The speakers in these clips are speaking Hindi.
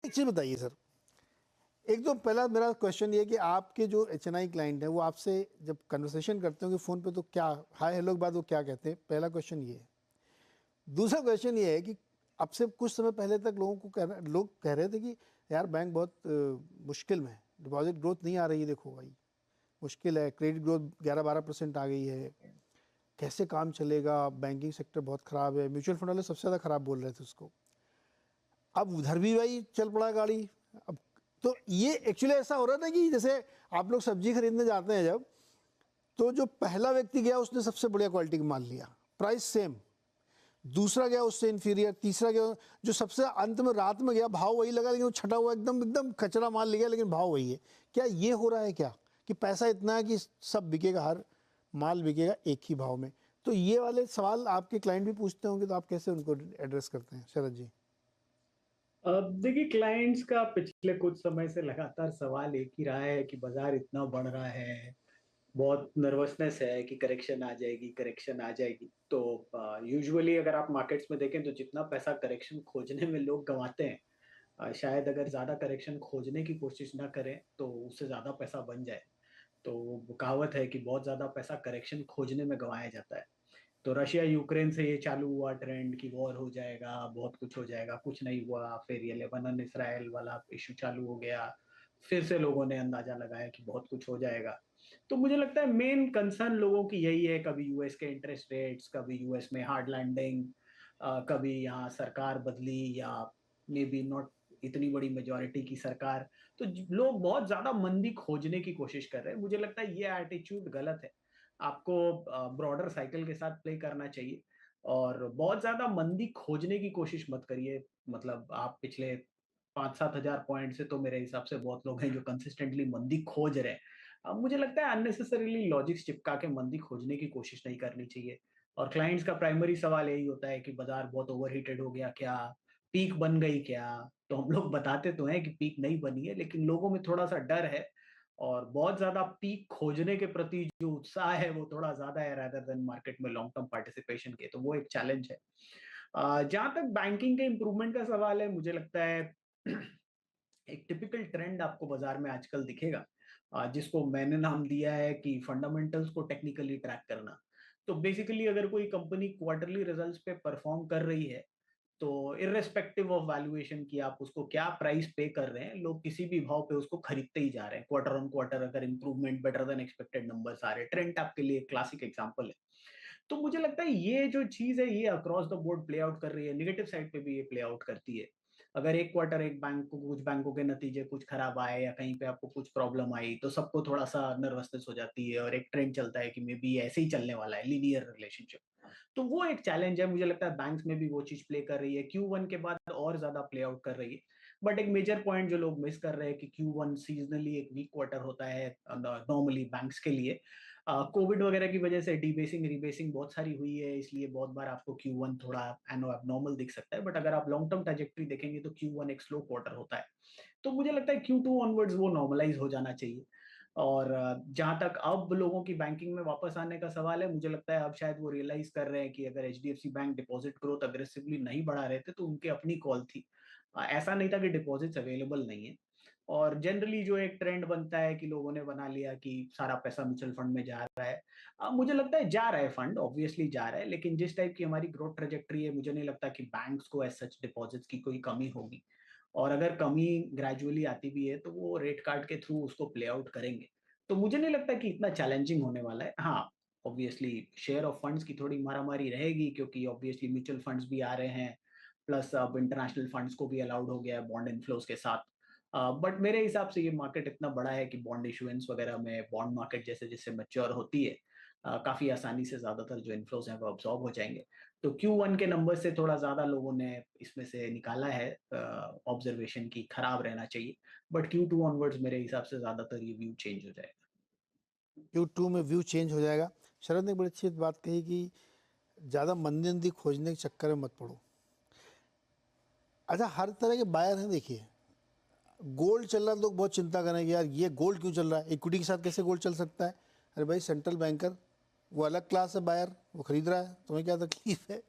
एक चीज़ बताइए सर, एक तो पहला मेरा क्वेश्चन ये है कि आपके जो एचएनआई क्लाइंट है वो आपसे जब कन्वर्सेशन करते होंगे फ़ोन पे तो क्या हाय हेलो के बाद वो क्या कहते हैं? पहला क्वेश्चन ये है। दूसरा क्वेश्चन ये है कि अब से कुछ समय पहले तक लोग कह रहे थे कि यार बैंक बहुत मुश्किल में है, डिपॉजिट ग्रोथ नहीं आ रही है, देखो भाई मुश्किल है, क्रेडिट ग्रोथ 11-12% आ गई है, कैसे काम चलेगा, बैंकिंग सेक्टर बहुत ख़राब है, म्यूचुअल फंड वाले सबसे ज़्यादा ख़राब बोल रहे थे उसको। अब उधर भी भाई चल पड़ा गाड़ी। अब तो ये एक्चुअली ऐसा हो रहा था कि जैसे आप लोग सब्जी खरीदने जाते हैं जब, तो जो पहला व्यक्ति गया उसने सबसे बढ़िया क्वालिटी का माल लिया, प्राइस सेम, दूसरा गया उससे इंफीरियर, तीसरा गया जो सबसे अंत में रात में गया भाव वही लगा, लेकिन वो छटा हुआ एकदम एकदम कचरा माल ले गया, लेकिन भाव वही है। क्या ये हो रहा है क्या कि पैसा इतना है कि सब बिकेगा, हर माल बिकेगा एक ही भाव में? तो ये वाले सवाल आपके क्लाइंट भी पूछते होंगे, तो आप कैसे उनको एड्रेस करते हैं शरद जी? देखिए, क्लाइंट्स का पिछले कुछ समय से लगातार सवाल एक ही रहा है कि बाजार इतना बढ़ रहा है, बहुत नर्वसनेस है कि करेक्शन आ जाएगी, करेक्शन आ जाएगी। तो यूजुअली अगर आप मार्केट्स में देखें तो जितना पैसा करेक्शन खोजने में लोग गंवाते हैं, शायद अगर ज़्यादा करेक्शन खोजने की कोशिश ना करें तो उससे ज़्यादा पैसा बन जाए। तो वो कहावत है कि बहुत ज़्यादा पैसा करेक्शन खोजने में गंवाया जाता है। तो रशिया यूक्रेन से ये चालू हुआ ट्रेंड कि वॉर हो जाएगा, बहुत कुछ हो जाएगा, कुछ नहीं हुआ। फिर ये लेबनान इसराइल वाला इशू चालू हो गया, फिर से लोगों ने अंदाजा लगाया कि बहुत कुछ हो जाएगा। तो मुझे लगता है मेन कंसर्न लोगों की यही है, कभी यूएस के इंटरेस्ट रेट्स, कभी यूएस में हार्ड लैंडिंग, कभी यहाँ सरकार बदली या मे बी नॉट इतनी बड़ी मेजोरिटी की सरकार। तो लोग बहुत ज्यादा मंदी खोजने की कोशिश कर रहे हैं। मुझे लगता है ये एटीट्यूड गलत है। आपको ब्रॉडर साइकिल के साथ प्ले करना चाहिए और बहुत ज्यादा मंदी खोजने की कोशिश मत करिए। मतलब आप पिछले 5-7 हज़ार पॉइंट से तो मेरे हिसाब से बहुत लोग हैं जो कंसिस्टेंटली मंदी खोज रहे हैं। मुझे लगता है अननेसेसरीली लॉजिक्स चिपका के मंदी खोजने की कोशिश नहीं करनी चाहिए। और क्लाइंट्स का प्राइमरी सवाल यही होता है कि बाजार बहुत ओवरहीटेड हो गया क्या, पीक बन गई क्या? तो हम लोग बताते तो हैं कि पीक नहीं बनी है, लेकिन लोगों में थोड़ा सा डर है और बहुत ज्यादा पीक खोजने के प्रति जो उत्साह है वो थोड़ा ज्यादा है रादर देन मार्केट में लॉन्ग टर्म पार्टिसिपेशन के। तो वो एक चैलेंज है। जहां तक बैंकिंग के इंप्रूवमेंट का सवाल है, मुझे लगता है एक टिपिकल ट्रेंड आपको बाजार में आजकल दिखेगा, जिसको मैंने नाम दिया है कि फंडामेंटल्स को टेक्निकली ट्रैक करना। तो बेसिकली अगर कोई कंपनी क्वार्टरली रिजल्ट्स पे परफॉर्म कर रही है, तो इर्रेस्पेक्टिव ऑफ वैल्यूएशन की आप उसको क्या प्राइस पे कर रहे हैं, लोग किसी भी भाव पे उसको खरीदते ही जा रहे हैं। क्वार्टर ऑन क्वार्टर अगर improvement better than expected numbers आ रहे हैं, ट्रेंड आपके लिए क्लासिक एग्जांपल है। तो मुझे लगता है ये जो चीज है ये across the board play out कर रही है, नेगेटिव साइड पे भी ये प्ले आउट करती है। अगर एक क्वार्टर एक बैंक को कुछ बैंकों के नतीजे कुछ खराब आए या कहीं पे आपको कुछ प्रॉब्लम आई तो सबको थोड़ा सा नर्वसनेस हो जाती है और एक ट्रेंड चलता है कि मे बी ऐसे ही चलने वाला है, लीनियर रिलेशनशिप। तो वो एक चैलेंज है। मुझे लगता है बैंक्स में भी वो चीज प्ले कर रही है, Q1 के बाद और ज्यादा प्ले आउट कर रही है। बट एक मेजर पॉइंट जो लोग मिस कर रहे हैं कि Q1 सीजनली एक वीक क्वार्टर होता है नॉर्मली बैंक्स के लिए। कोविड वगैरह की वजह से डीबेसिंग रीबेसिंग बहुत सारी हुई है, इसलिए बहुत बार आपको Q1 थोड़ा एबनॉर्मल दिख सकता है। बट अगर आप लॉन्ग टर्म ट्रैजेक्टरी देखेंगे तो Q1 एक स्लो क्वार्टर होता है। तो मुझे लगता है Q2 ऑनवर्ड्स वो नॉर्मलाइज हो जाना चाहिए। और जहां तक अब लोगों की बैंकिंग में वापस आने का सवाल है, मुझे लगता है अब शायद वो रियलाइज कर रहे हैं कि अगर HDFC bank deposit growth aggressively नहीं बढ़ा रहे थे तो उनकी अपनी कॉल थी। ऐसा नहीं था कि डिपॉजिट्स अवेलेबल नहीं है। और जनरली जो एक ट्रेंड बनता है कि लोगों ने बना लिया कि सारा पैसा म्यूचुअल फंड में जा रहा है। मुझे लगता है जा रहा है, फंड ऑब्वियसली जा रहा है, लेकिन जिस टाइप की हमारी ग्रोथ ट्रेजेक्टरी है मुझे नहीं लगता कि बैंक्स को एज सच डिपॉजिट्स की कोई कमी होगी। और अगर कमी ग्रेजुअली आती भी है तो वो रेट कार्ड के थ्रू उसको प्ले आउट करेंगे। तो मुझे नहीं लगता कि इतना चैलेंजिंग होने वाला है। हाँ, ऑब्वियसली शेयर ऑफ फंड्स की थोड़ी मारामारी रहेगी क्योंकि ऑब्वियसली म्यूचुअल फंड्स भी आ रहे हैं, प्लस अब इंटरनेशनल फंड्स को भी अलाउड हो गया है बॉन्ड इनफ्लोज के साथ। बट मेरे हिसाब से ये मार्केट इतना बड़ा है कि बॉन्ड इशुएंस वगैरह में बॉन्ड मार्केट जैसे जैसे मैच्योर होती है, काफी आसानी से ज्यादातर जो इन्फ्लोज हैं वो अब्सॉर्ब हो जाएंगे। तो Q1 के नंबर से थोड़ा ज्यादा लोगों ने इसमें से निकाला है ऑब्जर्वेशन की खराब रहना चाहिए। बट Q2 ऑनवर्ड्स मेरे हिसाब से ज्यादातर ये व्यू चेंज हो जाएगा। Q2 में व्यू चेंज हो जाएगा। शरद ने बड़ी अच्छी बात कही कि ज़्यादा मंदी मंदी खोजने के चक्कर में मत पड़ो। अच्छा, हर तरह के बायर हैं, देखिए गोल्ड चल रहा है, लोग बहुत चिंता करेंगे यार ये गोल्ड क्यों चल रहा है, इक्विटी के साथ कैसे गोल्ड चल सकता है? अरे भाई सेंट्रल बैंकर वो अलग क्लास है, बायर वो खरीद रहा है, तुम्हें क्या तकलीफ है?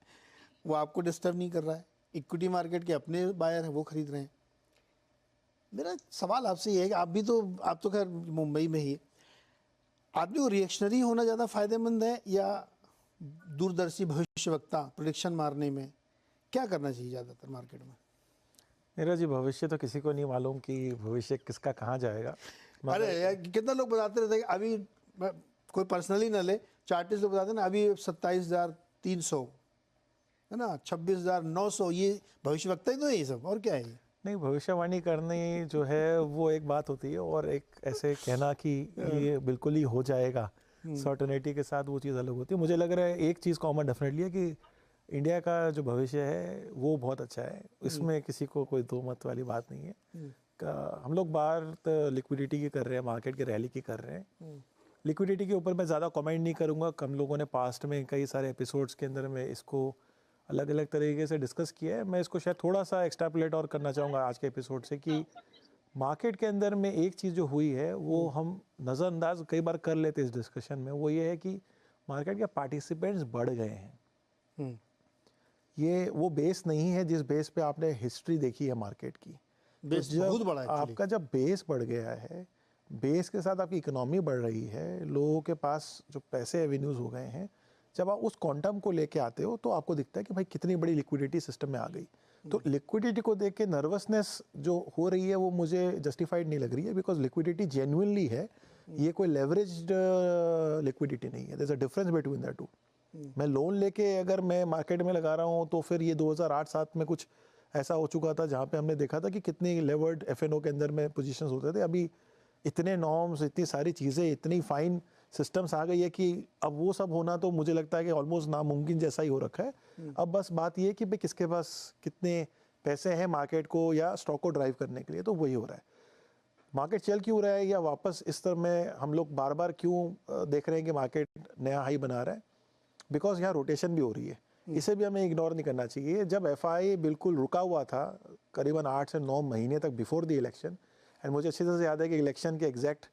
वो आपको डिस्टर्ब नहीं कर रहा है। इक्विटी मार्केट के अपने बायर हैं, वो खरीद रहे हैं। मेरा सवाल आपसे ये है कि आप तो खैर मुंबई में ही, आदमी को रिएक्शनरी होना ज़्यादा फायदेमंद है या दूरदर्शी भविष्यवक्ता प्रेडिक्शन मारने में? क्या करना चाहिए ज़्यादातर मार्केट में? नीरज जी, भविष्य तो किसी को नहीं मालूम कि भविष्य किसका कहाँ जाएगा। अरे यार, कितना लोग बताते रहते हैं कि अभी कोई पर्सनली ना ले, चार्टिस्ट लोग बताते हैं ना अभी 27,300 है ना, 26,900, ये भविष्यवक्ता ही तो है ये सब, और क्या है ये? नहीं, भविष्यवाणी करनी जो है वो एक बात होती है, और एक ऐसे कहना कि ये बिल्कुल ही हो जाएगा सर्टेनिटी के साथ, वो चीज़ अलग होती है। मुझे लग रहा है एक चीज़ कॉमन डेफिनेटली है कि इंडिया का जो भविष्य है वो बहुत अच्छा है, इसमें किसी को कोई दो मत वाली बात नहीं है। हम लोग बात लिक्विडिटी की कर रहे हैं, मार्केट की रैली की कर रहे हैं। लिक्विडिटी के ऊपर मैं ज़्यादा कमेंट नहीं करूँगा। कम लोगों ने पास्ट में कई सारे एपिसोड्स के अंदर में इसको अलग अलग तरीके से डिस्कस किया है। मैं इसको शायद थोड़ा सा एक्सट्रापोलेट और करना चाहूँगा आज के एपिसोड से कि मार्केट के अंदर में एक चीज़ जो हुई है वो हम नज़रअंदाज कई बार कर लेते हैं इस डिस्कशन में, वो ये है कि मार्केट के पार्टिसिपेंट्स बढ़ गए हैं। ये वो बेस नहीं है जिस बेस पे आपने हिस्ट्री देखी है मार्केट की। बेस तो बहुत बड़ा है आपका जब बेस बढ़ गया है, बेस के साथ आपकी इकोनॉमी बढ़ रही है, लोगों के पास जो पैसे एवेन्यूज हो गए हैं, जब आप उस क्वांटम को लेके आते हो तो आपको दिखता है कि भाई कितनी बड़ी लिक्विडिटी सिस्टम में आ गई। तो लिक्विडिटी को देख के नर्वसनेस जो हो रही है वो मुझे जस्टिफाइड नहीं लग रही है, बिकॉज लिक्विडिटी जेन्युइनली है, ये कोई लेवरेज्ड लिक्विडिटी नहीं है। There is a difference between the two. मैं लोन लेके अगर मैं मार्केट में लगा रहा हूँ तो फिर ये 2008-7 में कुछ ऐसा हो चुका था जहाँ पे हमने देखा था कि कितनी लेवर्ड एफएनओ के अंदर में पोजीशंस होते थे। अभी इतने नॉर्म्स, इतनी सारी चीज़ें, इतनी फाइन सिस्टम्स आ गई है कि अब वो सब होना तो मुझे लगता है कि ऑलमोस्ट नामुमकिन जैसा ही हो रखा है। अब बस बात ये है कि भाई किसके पास कितने पैसे हैं मार्केट को या स्टॉक को ड्राइव करने के लिए, तो वही हो रहा है। मार्केट चल क्यों रहा है या वापस इस तरह में हम लोग बार बार क्यों देख रहे हैं कि मार्केट नया हाई बना रहा है? बिकॉज यहाँ रोटेशन भी हो रही है, इसे भी हमें इग्नोर नहीं करना चाहिए। जब एफआई बिल्कुल रुका हुआ था करीबन 8 से 9 महीने तक बिफोर द इलेक्शन, एंड मुझे अच्छी तरह से याद है कि इलेक्शन के एग्जैक्ट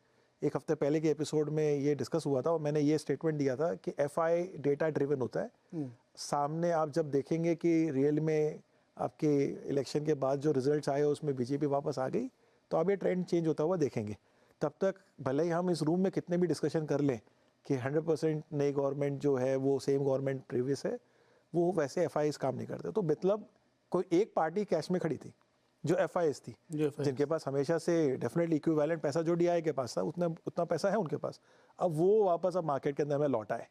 एक हफ्ते पहले के एपिसोड में ये डिस्कस हुआ था और मैंने ये स्टेटमेंट दिया था कि एफआई डेटा ड्रिवन होता है। सामने आप जब देखेंगे कि रियल में आपके इलेक्शन के बाद जो रिजल्ट्स आए उसमें बीजेपी वापस आ गई, तो आप ये ट्रेंड चेंज होता हुआ देखेंगे। तब तक भले ही हम इस रूम में कितने भी डिस्कशन कर लें कि 100% नई गवर्नमेंट जो है वो सेम गवर्नमेंट प्रीवियस है, वो वैसे एफआईएस काम नहीं करते। तो मतलब कोई एक पार्टी कैश में खड़ी थी जो एफआईएस थी, जिनके पास हमेशा से डेफिनेटली इक्विवेलेंट पैसा जो डीआई के पास था उतना पैसा है उनके पास, अब वो वापस अब मार्केट के अंदर में लौट आए।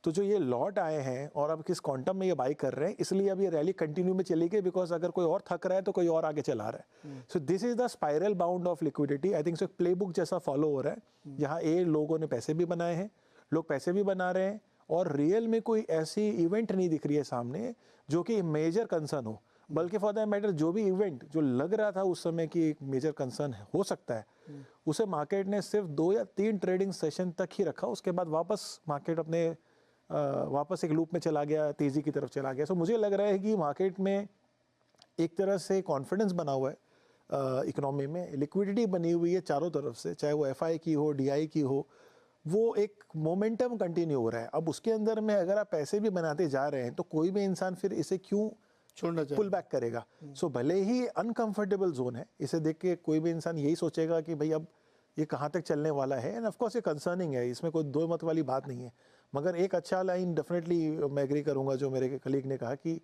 तो जो ये लौट आए हैं और अब किस क्वांटम में ये बाई कर रहे हैं, इसलिए अब ये रैली कंटिन्यू में चली गई, बिकॉज अगर कोई और थक रहा है तो कोई और आगे चला रहा है। So this is the spiral bound of liquidity. I think so play book जैसा फॉलो हो रहा है, जहाँ लोगों ने पैसे भी बनाए हैं, लोग पैसे भी बना रहे हैं, और रियल में कोई ऐसी इवेंट नहीं दिख रही है सामने जो कि मेजर कंसर्न हो। बल्कि फॉर दैट मैटर जो भी इवेंट जो लग रहा था उस समय कि एक मेजर कंसर्न हो सकता है, उसे मार्केट ने सिर्फ 2 या 3 ट्रेडिंग सेशन तक ही रखा। उसके बाद वापस मार्केट अपने वापस एक लूप में चला गया, तेजी की तरफ चला गया। सो मुझे लग रहा है कि मार्केट में एक तरह से कॉन्फिडेंस बना हुआ है, इकोनॉमी में लिक्विडिटी बनी हुई है चारों तरफ से, चाहे वो एफआई की हो, डीआई की हो, वो एक मोमेंटम कंटिन्यू हो रहा है। अब उसके अंदर में अगर आप पैसे भी बनाते जा रहे हैं तो कोई भी इंसान फिर इसे क्यों छोड़ना चाहिए, पुल बैक करेगा। सो भले ही अनकंफर्टेबल जोन है, इसे देख के कोई भी इंसान यही सोचेगा कि भाई अब ये कहाँ तक चलने वाला है, एंड ऑफ कोर्स ये कंसर्निंग है, इसमें कोई दो मत वाली बात नहीं है। मगर एक अच्छा लाइन डेफिनेटली मैं एग्री करूंगा जो मेरे कलीग ने कहा कि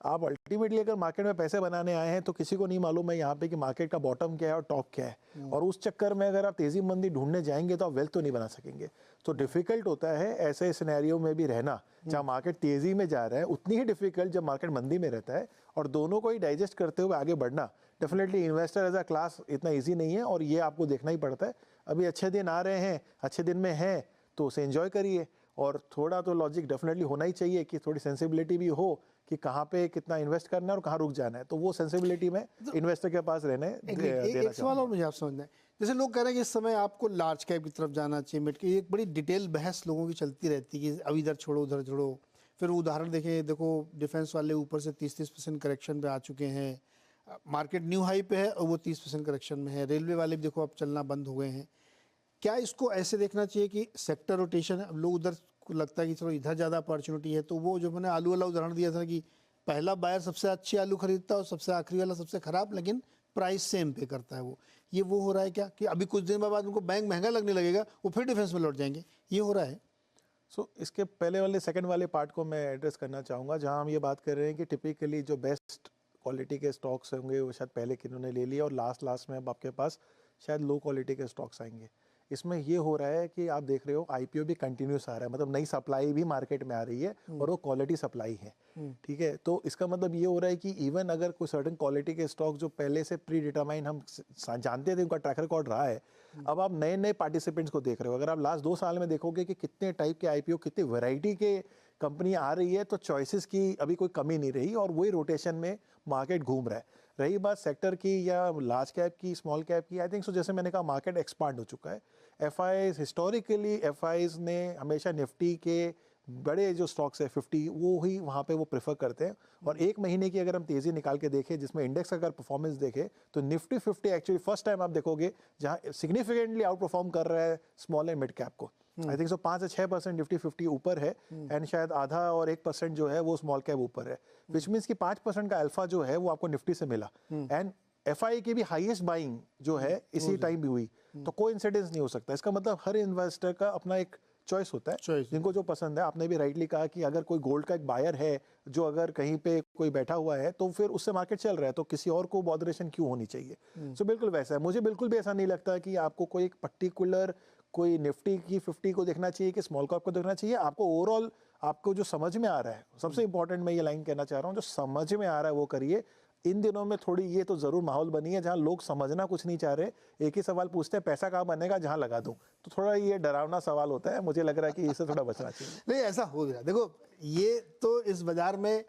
आप अल्टीमेटली अगर मार्केट में पैसे बनाने आए हैं तो किसी को नहीं मालूम है यहाँ पे कि मार्केट का बॉटम क्या है और टॉप क्या है, और उस चक्कर में अगर आप तेजी मंदी ढूंढने जाएंगे तो आप वेल्थ तो नहीं बना सकेंगे। तो डिफिकल्ट होता है ऐसे सिनेरियो में भी रहना, जहाँ मार्केट तेजी में जा रहा है, उतनी ही डिफिकल्ट जब मार्केट मंदी में रहता है, और दोनों को ही डाइजेस्ट करते हुए आगे बढ़ना definitely investor as a class इतना ईजी नहीं है, और ये आपको देखना ही पड़ता है। अभी अच्छे दिन आ रहे हैं, अच्छे दिन में हैं तो उसे एंजॉय करिए, और थोड़ा तो लॉजिक डेफिनेटली होना ही चाहिए कि थोड़ी सेंसिबिलिटी भी हो कि कहाँ पे कितना इन्वेस्ट करना है और कहाँ रुक जाना है। तो वो सेंसिबिलिटी में इन्वेस्टर के पास रहने एक सवाल और मुझे आप समझना है, जैसे लोग कह रहे हैं कि इस समय आपको लार्ज कैप की तरफ जाना चाहिए, मिड की एक बड़ी डिटेल बहस लोगों की चलती रहती है कि अब इधर छोड़ो उधर छोड़ो। फिर उदाहरण देखें, देखो डिफेंस वाले ऊपर से 30% करेक्शन पे आ चुके हैं, मार्केट न्यू हाई पे है और वो 30% करेक्शन में है। रेलवे वाले भी देखो अब चलना बंद हो गए हैं। क्या इसको ऐसे देखना चाहिए कि सेक्टर रोटेशन है, अब लोग उधर को लगता है कि चलो इधर ज़्यादा अपॉर्चुनिटी है, तो वो जो मैंने आलू वाला उदाहरण दिया था कि पहला बायर सबसे अच्छी आलू खरीदता है और सबसे आखिरी वाला सबसे खराब, लेकिन प्राइस सेम पे करता है वो हो रहा है क्या कि अभी कुछ दिन बाद उनको बैंक महंगा लगने लगेगा, वो फिर डिफेंस में लौट जाएंगे, ये हो रहा है? इसके पहले वाले सेकंड वाले पार्ट को मैं एड्रेस करना चाहूँगा, जहाँ हम ये बात कर रहे हैं कि टिपिकली जो बेस्ट क्वालिटी के स्टॉक्स होंगे वो शायद पहले किन्होंने ले लिया और लास्ट में अब आपके पास शायद लो क्वालिटी के स्टॉक्स आएंगे। इसमें ये हो रहा है कि आप देख रहे हो आईपीओ भी कंटिन्यूस आ रहा है, मतलब नई सप्लाई भी मार्केट में आ रही है और वो क्वालिटी सप्लाई है, ठीक है। तो इसका मतलब ये हो रहा है कि इवन अगर कोई सर्टेन क्वालिटी के स्टॉक जो पहले से प्री डिटरमाइन हम जानते थे, उनका ट्रैक रिकॉर्ड रहा है, अब आप नए नए पार्टिसिपेंट्स को देख रहे हो। अगर आप लास्ट 2 साल में देखोगे कि कितने टाइप के आईपीओ, कितनी वैरायटी के कंपनी आ रही है, तो चॉइसेस की अभी कोई कमी नहीं रही और वही रोटेशन में मार्केट घूम रहा है। रही बात सेक्टर की या लार्ज कैप की, स्मॉल कैप की, आई थिंक सो जैसे मैंने कहा मार्केट एक्सपांड हो चुका है। एफआईज हिस्टोरिकली एफआईज ने हमेशा निफ्टी के बड़े जो स्टॉक्स है 50 वो ही वहाँ पे वो प्रेफर करते हैं। और एक महीने की अगर हम तेज़ी निकाल के देखें जिसमें इंडेक्स अगर परफॉर्मेंस देखें तो निफ्टी 50 एक्चुअली फर्स्ट टाइम आप देखोगे जहाँ सिग्निफिकेंटली आउट परफॉर्म कर रहा है स्मॉल एंड मिड कैप को। आई थिंक सो 5 से 6% निफ्टी 50 ऊपर है एंड शायद आधा और 1% जो है वो स्मॉल कैप ऊपर है, विच मीन्स कि 5% का अल्फा जो है वो आपको निफ्टी से मिला। एंड एफआई की भी हाईएस्ट बाइंग जो है इसी टाइम भी हुई, तो कोई इंसिडेंस नहीं हो सकता। इसका मतलब हर इन्वेस्टर का अपना एक चॉइस होता है, जिनको जो पसंद है। आपने भी राइटली कहा कि अगर कोई गोल्ड का एक बायर है जो अगर कहीं पे कोई बैठा हुआ है तो फिर उससे मार्केट चल रहा है, तो किसी और को बॉदरेशन क्यों होनी चाहिए। सो बिल्कुल वैसा है। मुझे बिल्कुल भी ऐसा नहीं लगता कि आपको कोई एक पर्टिकुलर कोई निफ्टी की 50 को देखना चाहिए कि स्मॉल कैप को देखना चाहिए। आपको ओवरऑल आपको जो समझ में आ रहा है, सबसे इंपॉर्टेंट मैं ये लाइन कहना चाह रहा हूँ, जो समझ में आ रहा है वो करिए। इन दिनों में थोड़ी ये तो जरूर माहौल बनी है जहां लोग समझना कुछ नहीं चाह रहे, एक ही सवाल पूछते हैं पैसा कहाँ बनेगा, जहां लगा दूं। तो थोड़ा ये डरावना सवाल होता है, मुझे लग रहा है कि इससे थोड़ा बचना चाहिए। नहीं, ऐसा हो गया। देखो ये तो इस बाजार में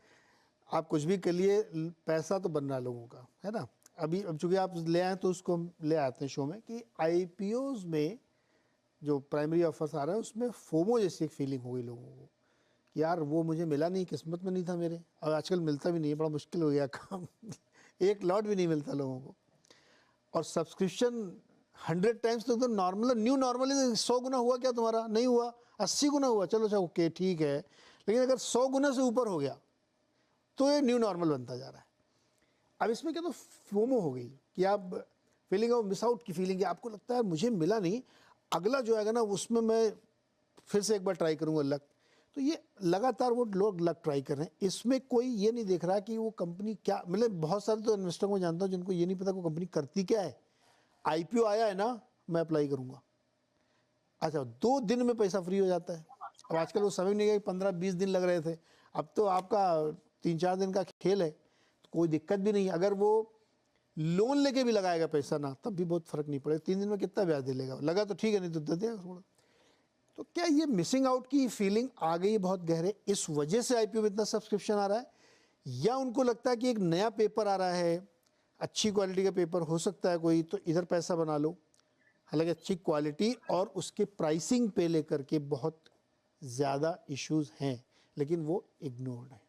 आप कुछ भी कर लिए, पैसा तो बन रहा है लोगों का, है ना। अब चूंकि आप ले आए तो उसको ले आते हैं शो में कि आईपीओज में जो प्राइमरी ऑफर्स आ रहे हैं उसमें फोमो जैसी एक फीलिंग हो गई लोगों को कि यार वो मुझे मिला नहीं, किस्मत में नहीं था मेरे, और आजकल मिलता भी नहीं है, बड़ा मुश्किल हो गया काम एक लॉट भी नहीं मिलता लोगों को। और सब्सक्रिप्शन 100 टाइम्स तो नॉर्मल, न्यू नॉर्मल 100 गुना हुआ क्या तुम्हारा? नहीं हुआ, 80 गुना हुआ, चलो अच्छा ओके ठीक है। लेकिन अगर 100 गुना से ऊपर हो गया तो ये न्यू नॉर्मल बनता जा रहा है। अब इसमें क्या तो फोमो हो गई कि आप फीलिंग ऑफ मिस आउट की फीलिंग है, आपको लगता है मुझे मिला नहीं, अगला जो आएगा ना उसमें मैं फिर से एक बार ट्राई करूँगा लक। तो ये लगातार वो लोग लक ट्राई कर रहे हैं। इसमें कोई ये नहीं देख रहा कि वो कंपनी क्या, मतलब बहुत सारे तो इन्वेस्टर को जानता हूँ जिनको ये नहीं पता वो कंपनी करती क्या है। आईपीओ आया है ना, मैं अप्लाई करूँगा, अच्छा 2 दिन में पैसा फ्री हो जाता है। अब आजकल वो समय नहीं है, 15-20 दिन लग रहे थे, अब तो आपका 3-4 दिन का खेल है, तो कोई दिक्कत भी नहीं। अगर वो लोन लेके भी लगाएगा पैसा ना, तब भी बहुत फर्क नहीं पड़ेगा। 3 दिन में कितना ब्याज दे लेगा, लगा तो ठीक है, नहीं तो दे देगा थोड़ा। तो क्या ये मिसिंग आउट की फीलिंग आ गई बहुत गहरे, इस वजह से आईपीओ में इतना सब्सक्रिप्शन आ रहा है, या उनको लगता है कि एक नया पेपर आ रहा है, अच्छी क्वालिटी का पेपर हो सकता है कोई, तो इधर पैसा बना लो। हालांकि अच्छी क्वालिटी और उसके प्राइसिंग पे लेकर के बहुत ज़्यादा इश्यूज हैं, लेकिन वो इग्नोर्ड है।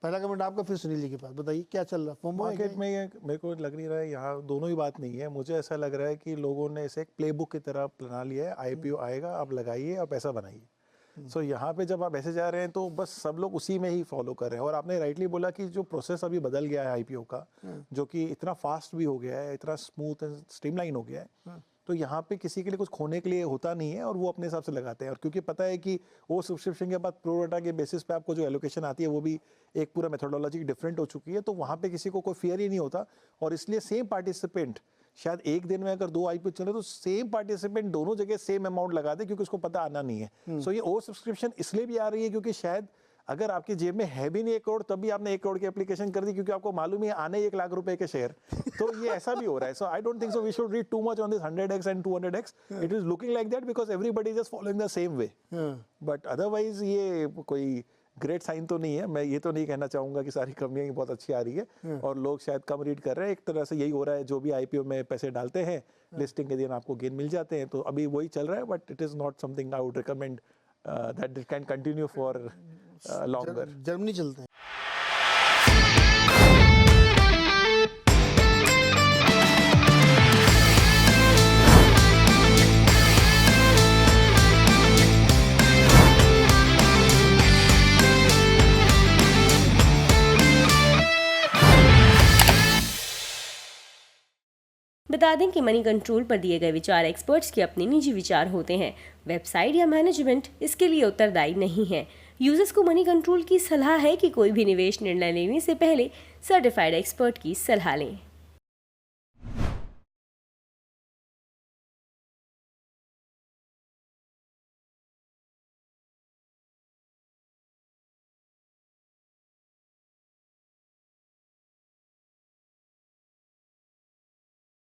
पहला कमेंट आपका, फिर सुनील जी के पास। बताइए क्या चल रहा है फोमो मार्केट में? ये मेरे को लग नहीं रहा है, यहाँ दोनों ही बात नहीं है। मुझे ऐसा लग रहा है कि लोगों ने इसे एक प्लेबुक की तरह बना लिया है, आईपीओ आएगा आप लगाइए और पैसा बनाइए। सो यहाँ पे जब आप ऐसे जा रहे हैं तो बस सब लोग उसी में ही फॉलो कर रहे हैं। और आपने राइटली बोला कि जो प्रोसेस अभी बदल गया है आईपीओ का, जो कि इतना फास्ट भी हो गया है, इतना स्मूथ एंड स्ट्रीमलाइन हो गया है, तो यहाँ पे किसी के लिए कुछ खोने के लिए होता नहीं है और वो अपने हिसाब से लगाते हैं। और क्योंकि पता है कि वो सब्सक्रिप्शन के बाद प्रो डाटा के बेसिस पे आपको जो एलोकेशन आती है वो भी एक पूरा मेथोडोलॉजी डिफरेंट हो चुकी है, तो वहाँ पे किसी को कोई फियर ही नहीं होता। और इसलिए सेम पार्टिसिपेंट शायद एक दिन में अगर 2 आईपीओ चले तो सेम पार्टिसिपेंट दोनों जगह सेम अमाउंट लगा दे, क्योंकि उसको पता आना नहीं है। सो ये ओवर सब्सक्रिप्शन इसलिए भी आ रही है क्योंकि शायद अगर आपकी जेब में है भी नहीं 1 करोड़, तब भी आपने 1 करोड़ की एप्लीकेशन कर दी, क्योंकि आपको मालूम है आने 1 लाख रुपए के शेयर। तो ये ऐसा भी हो रहा है। So I don't think so we should read too much on this 100x and 200x। It is looking like that because everybody is just following the same way, but otherwise ये कोई ग्रेट साइन तो नहीं है। मैं ये तो नहीं कहना चाहूंगा कि सारी कंपनियां बहुत अच्छी आ रही है और लोग शायद कम रीड कर रहे हैं। एक तरह से यही हो रहा है, जो भी आईपीओ में पैसे डालते हैं लिस्टिंग के दिन आपको गेन मिल जाते हैं, तो अभी वही चल रहा है। But it is not something I would recommend that it can continue for longer. Germany चलते हैं। बता दें कि मनी कंट्रोल पर दिए गए विचार एक्सपर्ट्स के अपने निजी विचार होते हैं। वेबसाइट या मैनेजमेंट इसके लिए उत्तरदायी नहीं है। यूजर्स को मनी कंट्रोल की सलाह है कि कोई भी निवेश निर्णय लेने से पहले सर्टिफाइड एक्सपर्ट की सलाह लें।